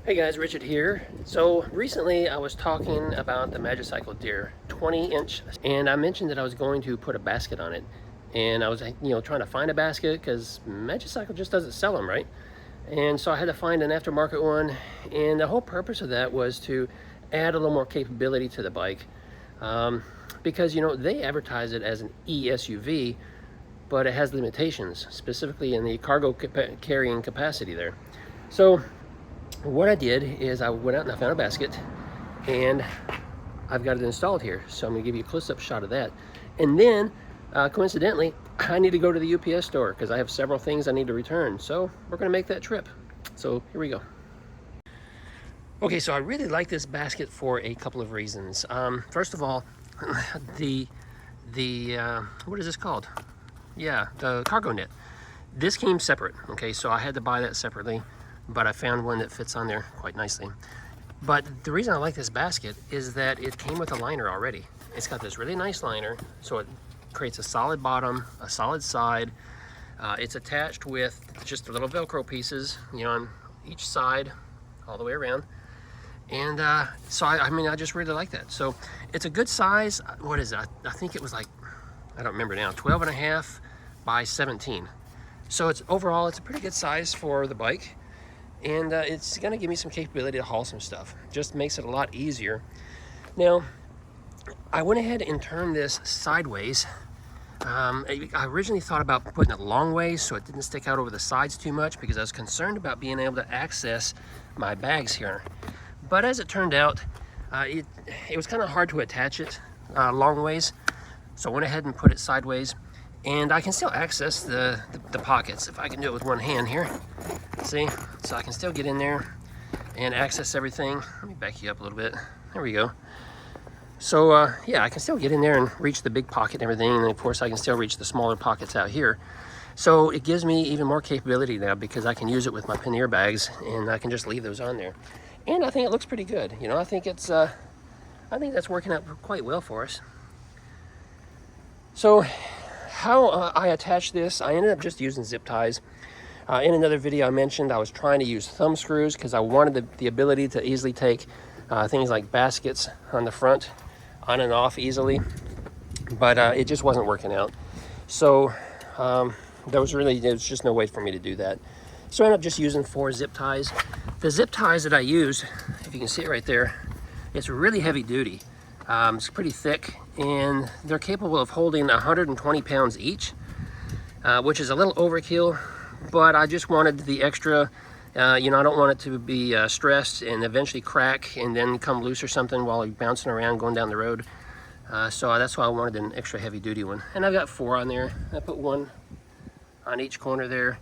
Hey guys, Richard here. So recently I was talking about the Magicycle Deer 20-inch, and I mentioned that I was going to put a basket on it. And I was, trying to find a basket because Magicycle just doesn't sell them, right? And so I had to find an aftermarket one, and the whole purpose of that was to add a little more capability to the bike. Because, they advertise it as an e-SUV, but it has limitations, specifically in the cargo carrying capacity there. So what I did is I went out and I found a basket, and I've got it installed here. So I'm gonna give you a close-up shot of that. And then, coincidentally, I need to go to the UPS store because I have several things I need to return. So we're gonna make that trip. So here we go. Okay, so I really like this basket for a couple of reasons. First of all, the what is this called? Yeah, the cargo net. This came separate, okay? So I had to buy that separately, but I found one that fits on there quite nicely. But the reason I like this basket is that it came with a liner already. It's got this really nice liner, so it creates a solid bottom, a solid side. It's attached with just the little Velcro pieces, on each side, all the way around. And so I just really like that. So it's a good size. What is it? I think it was like, I don't remember now, 12.5 by 17. So overall, it's a pretty good size for the bike. And it's gonna give me some capability to haul some stuff. Just makes it a lot easier. Now, I went ahead and turned this sideways. I originally thought about putting it long ways so it didn't stick out over the sides too much because I was concerned about being able to access my bags here. But as it turned out, it was kind of hard to attach it long ways. So I went ahead and put it sideways. And I can still access the pockets if I can do it with one hand here. See? So I can still get in there and access everything. Let me back you up a little bit. There we go. So yeah, I can still get in there and reach the big pocket and everything. And of course I can still reach the smaller pockets out here. So it gives me even more capability now because I can use it with my pannier bags and I can just leave those on there. And I think it looks pretty good. I think I think that's working out quite well for us. So how I attach this, I ended up just using zip ties. In another video I mentioned I was trying to use thumb screws because I wanted the ability to easily take things like baskets on the front on and off easily, but it just wasn't working out. So there was just no way for me to do that. So I ended up just using 4 zip ties. The zip ties that I use, if you can see it right there, it's really heavy duty. It's pretty thick, and they're capable of holding 120 pounds each, which is a little overkill, but I just wanted the extra, I don't want it to be stressed and eventually crack and then come loose or something while you're bouncing around going down the road. So that's why I wanted an extra heavy duty one. And I've got 4 on there. I put 1 on each corner there,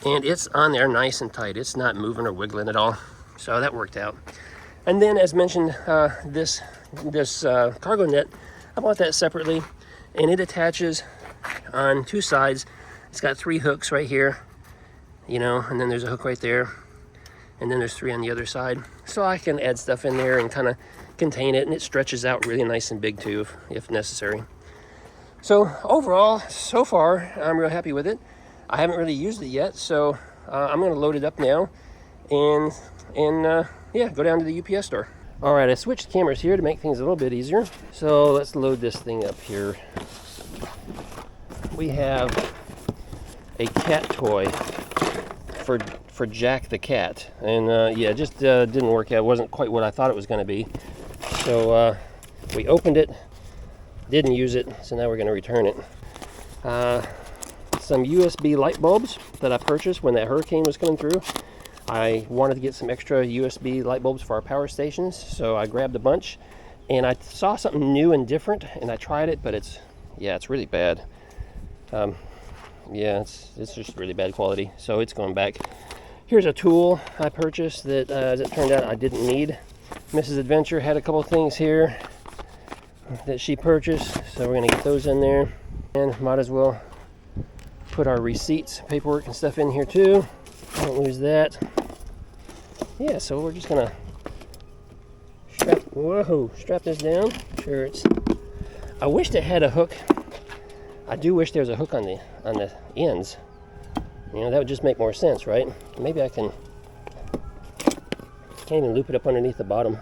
and it's on there nice and tight. It's not moving or wiggling at all. So that worked out. And then, as mentioned, this cargo net, I bought that separately, and it attaches on 2 sides. It's got 3 hooks right here, and then there's a hook right there, and then there's 3 on the other side. So I can add stuff in there and kind of contain it, and it stretches out really nice and big too, if necessary. So overall, so far, I'm real happy with it. I haven't really used it yet, so I'm going to load it up now, and yeah, go down to the UPS store. All right, I switched cameras here to make things a little bit easier. So let's load this thing up here. We have a cat toy for Jack the cat, and yeah, it just didn't work out. It wasn't quite what I thought it was going to be. So we opened it, didn't use it, so now we're going to return it. Some USB light bulbs that I purchased when that hurricane was coming through. I wanted to get some extra USB light bulbs for our power stations, so I grabbed a bunch, and I saw something new and different, and I tried it, but it's really bad. Yeah, it's just really bad quality, so it's going back. Here's a tool I purchased that, as it turned out, I didn't need. Mrs. Adventure had a couple things here that she purchased, so we're gonna get those in there, and might as well put our receipts, paperwork, and stuff in here too. Don't lose that. Yeah, so we're just gonna strap this down. Sure, I wish it had a hook. I do wish there was a hook on the ends. That would just make more sense, right? Maybe I can Can't even loop it up underneath the bottom.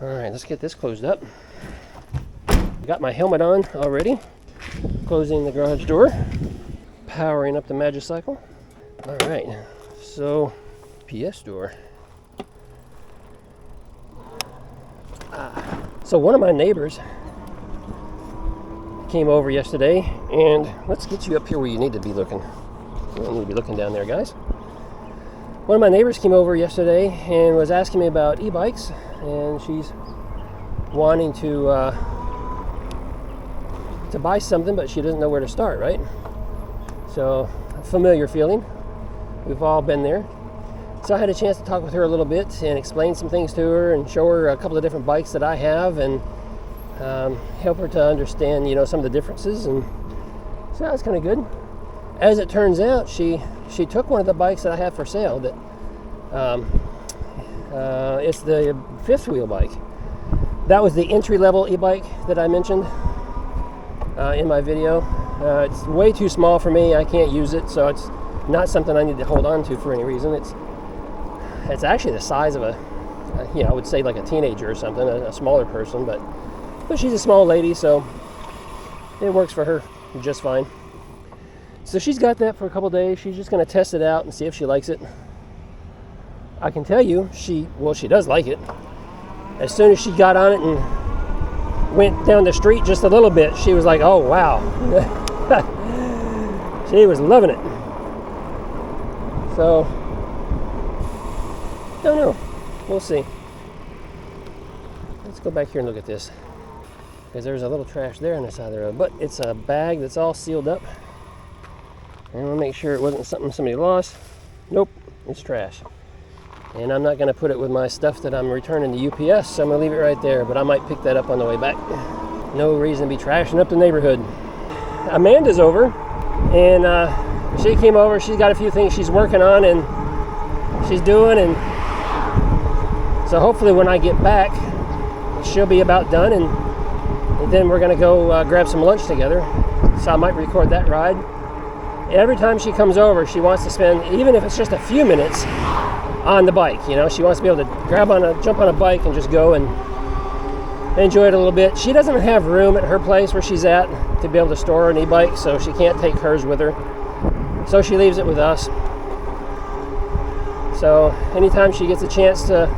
All right, let's get this closed up. Got my helmet on already. Closing the garage door. Powering up the Magicycle. All right, so PS door. So one of my neighbors came over yesterday, and let's get you up here where you need to be looking. You don't need to be looking down there, guys. One of my neighbors came over yesterday and was asking me about e-bikes, and she's wanting to buy something, but she doesn't know where to start, right? So, a familiar feeling. We've all been there. So I had a chance to talk with her a little bit and explain some things to her and show her a couple of different bikes that I have, and help her to understand, you know, some of the differences. And so that's kind of good. As it turns out, she took one of the bikes that I have for sale. That it's the fifth wheel bike. That was the entry-level e-bike that I mentioned in my video. It's way too small for me. I can't use it, so it's not something I need to hold on to for any reason. It's actually the size of a, you know, I would say like a teenager or something, a smaller person, but she's a small lady, so it works for her just fine. So she's got that for a couple days. She's just going to test it out and see if she likes it. I can tell you, she does like it. As soon as she got on it and went down the street just a little bit, she was like, oh, wow. She was loving it. So, don't know. We'll see. Let's go back here and look at this, because there's a little trash there on the side of the road, but it's a bag that's all sealed up. And I want to make sure it wasn't something somebody lost. Nope, it's trash. And I'm not going to put it with my stuff that I'm returning to UPS, so I'm going to leave it right there, but I might pick that up on the way back. No reason to be trashing up the neighborhood. Amanda's over, and she came over. She's got a few things she's working on and she's doing, and so hopefully when I get back, she'll be about done, and then we're going to go grab some lunch together. So I might record that ride. Every time she comes over, she wants to spend, even if it's just a few minutes, on the bike. You know, she wants to be able to jump on a bike and just go and enjoy it a little bit. She doesn't have room at her place where she's at to be able to store an e-bike, so she can't take hers with her. So she leaves it with us. So anytime she gets a chance to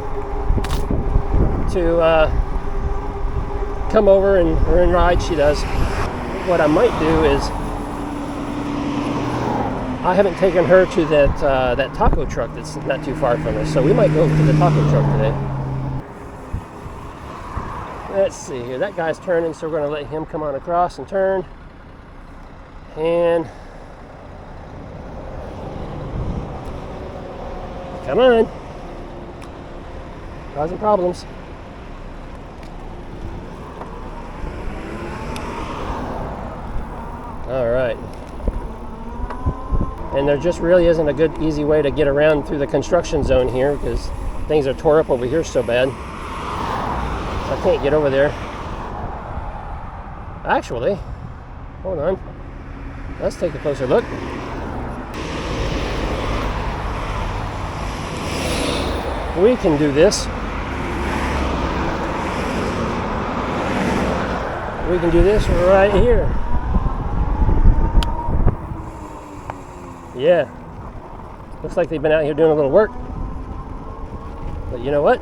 come over and ride, she does. What I might do is, I haven't taken her to that taco truck that's not too far from us, so we might go to the taco truck today. Let's see here. That guy's turning, so we're going to let him come on across and turn. And come on. Causing problems. All right. And there just really isn't a good, easy way to get around through the construction zone here, because things are tore up over here so bad. I can't get over there. Actually, hold on. Let's take a closer look. We can do this. We can do this right here. Yeah, looks like they've been out here doing a little work, but you know what,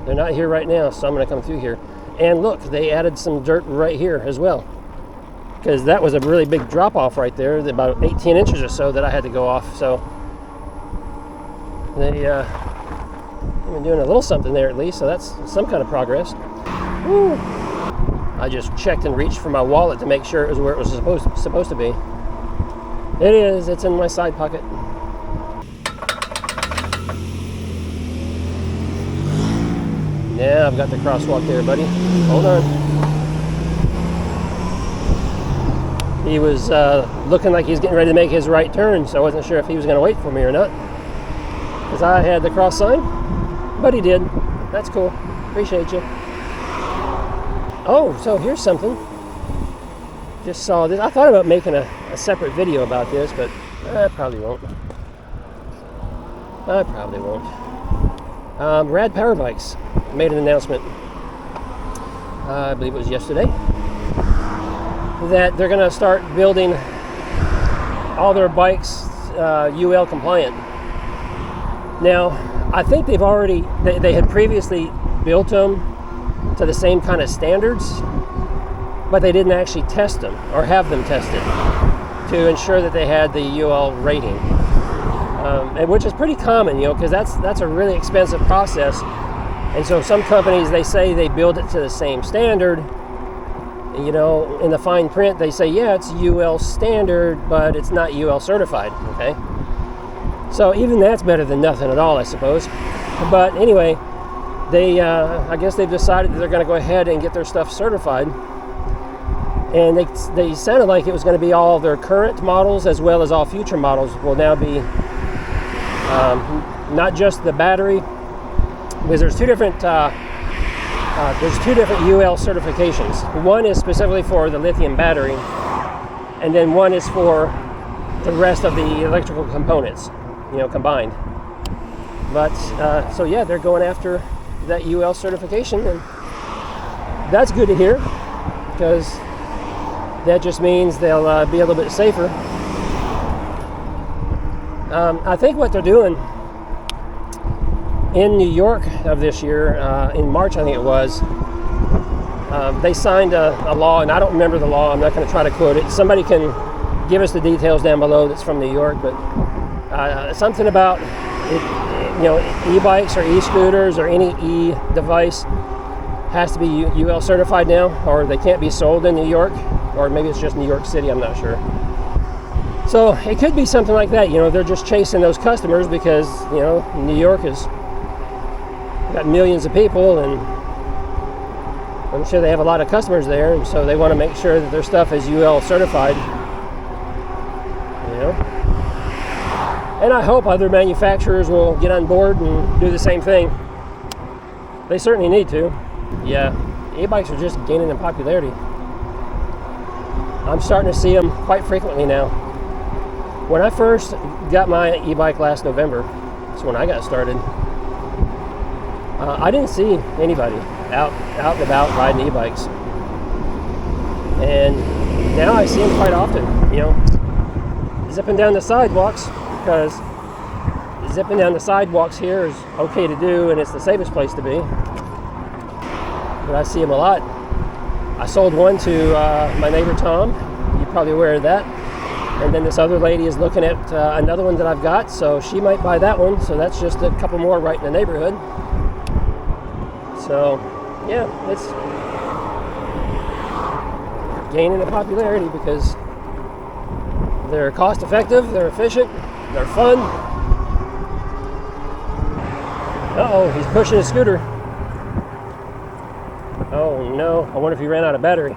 they're not here right now, so I'm going to come through here. And look, they added some dirt right here as well, because that was a really big drop off right there, about 18 inches or so that I had to go off. So they've been doing a little something there at least, so that's some kind of progress. Woo. I just checked and reached for my wallet to make sure it was where it was supposed to be. It is. It's in my side pocket. Yeah, I've got the crosswalk there, buddy. Hold on. He was looking like he's getting ready to make his right turn, so I wasn't sure if he was going to wait for me or not, because I had the cross sign, but he did. That's cool. Appreciate you. Oh, so here's something. Just saw this. I thought about making a separate video about this, but I probably won't. Rad Power Bikes made an announcement, I believe it was yesterday, that they're going to start building all their bikes UL compliant. Now, I think they had previously built them to the same kind of standards, but they didn't actually test them or have them tested to ensure that they had the UL rating, and which is pretty common, because that's a really expensive process. And so some companies, they say they build it to the same standard. In the fine print, they say, yeah, it's UL standard, but it's not UL certified, okay? So even that's better than nothing at all, I suppose. But anyway, I guess they've decided that they're going to go ahead and get their stuff certified. And they sounded like it was going to be all their current models as well as all future models will now be not just the battery, because there's two different UL certifications. One is specifically for the lithium battery, and then one is for the rest of the electrical components, combined. But so yeah, they're going after that UL certification, and that's good to hear, because that just means they'll be a little bit safer. I think what they're doing in New York of this year, in March I think it was, they signed a law, and I don't remember the law, I'm not going to try to quote it. Somebody can give us the details down below that's from New York, but something about e-bikes or e-scooters or any e-device has to be UL certified now, or they can't be sold in New York, or maybe it's just New York City, I'm not sure. So it could be something like that. They're just chasing those customers because New York has got millions of people, and I'm sure they have a lot of customers there, and so they want to make sure that their stuff is UL certified. And I hope other manufacturers will get on board and do the same thing. They certainly need to. Yeah, e-bikes are just gaining in popularity. I'm starting to see them quite frequently now. When I first got my e-bike last November, that's when I got started, I didn't see anybody out and about riding e-bikes. And now I see them quite often, zipping down the sidewalks, because zipping down the sidewalks here is okay to do, and it's the safest place to be. But I see them a lot. I sold one to my neighbor Tom. You're probably aware of that. And then this other lady is looking at another one that I've got, so she might buy that one. So that's just a couple more right in the neighborhood. So yeah, it's gaining in popularity because they're cost effective, they're efficient, they're fun. Uh-oh, he's pushing his scooter. Oh no, I wonder if he ran out of battery.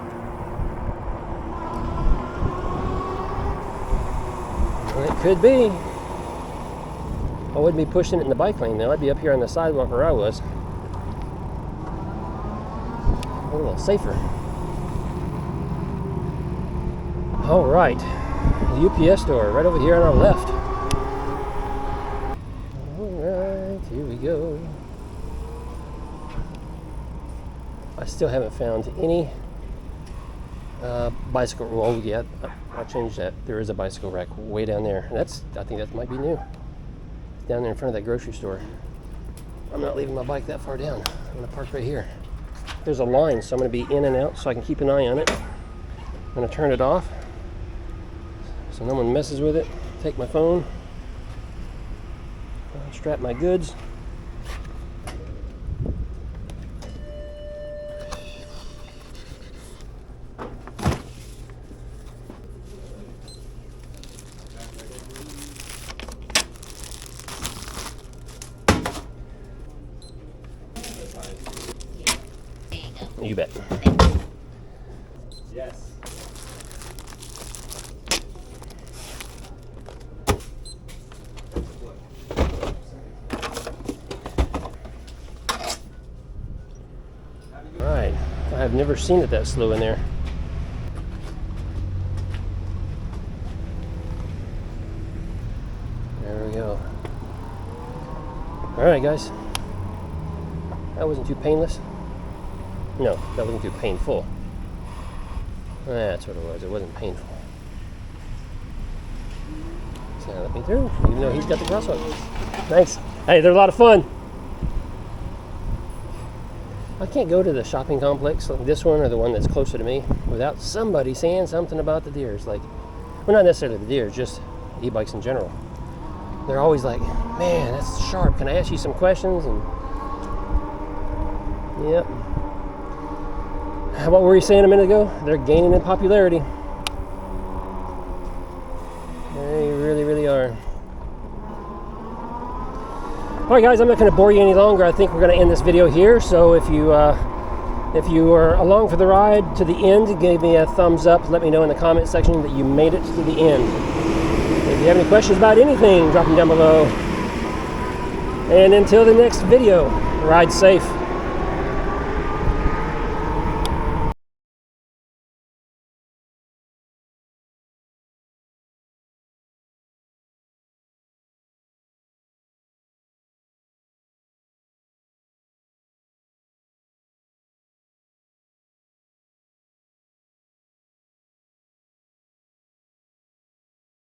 Well, it could be. I wouldn't be pushing it in the bike lane though. I'd be up here on the sidewalk where I was. A little safer. All right, the UPS store right over here on our left. All right, here we go. I still haven't found any bicycle. Oh yeah, I changed that. There is a bicycle rack way down there. I think that might be new. It's down there in front of that grocery store. I'm not leaving my bike that far down. I'm gonna park right here. There's a line, so I'm gonna be in and out so I can keep an eye on it. I'm gonna turn it off so no one messes with it. Take my phone, strap my goods. You bet. Yes. All right. I have never seen it that slow in there. There we go. All right, guys. That wasn't too painless. No, that wasn't too painful. That's what it was. It wasn't painful. So let me through, even though he's got the crosswalk. Thanks. Hey, they're a lot of fun. I can't go to the shopping complex, like this one or the one that's closer to me, without somebody saying something about the deers. Like, well, not necessarily the deers, just e-bikes in general. They're always like, man, that's sharp. Can I ask you some questions? And yep. What were you saying a minute ago? They're gaining in popularity. They really, really are. All right, guys, I'm not going to bore you any longer. I think we're going to end this video here. So if you are along for the ride to the end, give me a thumbs up. Let me know in the comment section that you made it to the end. If you have any questions about anything, drop them down below. And until the next video, ride safe.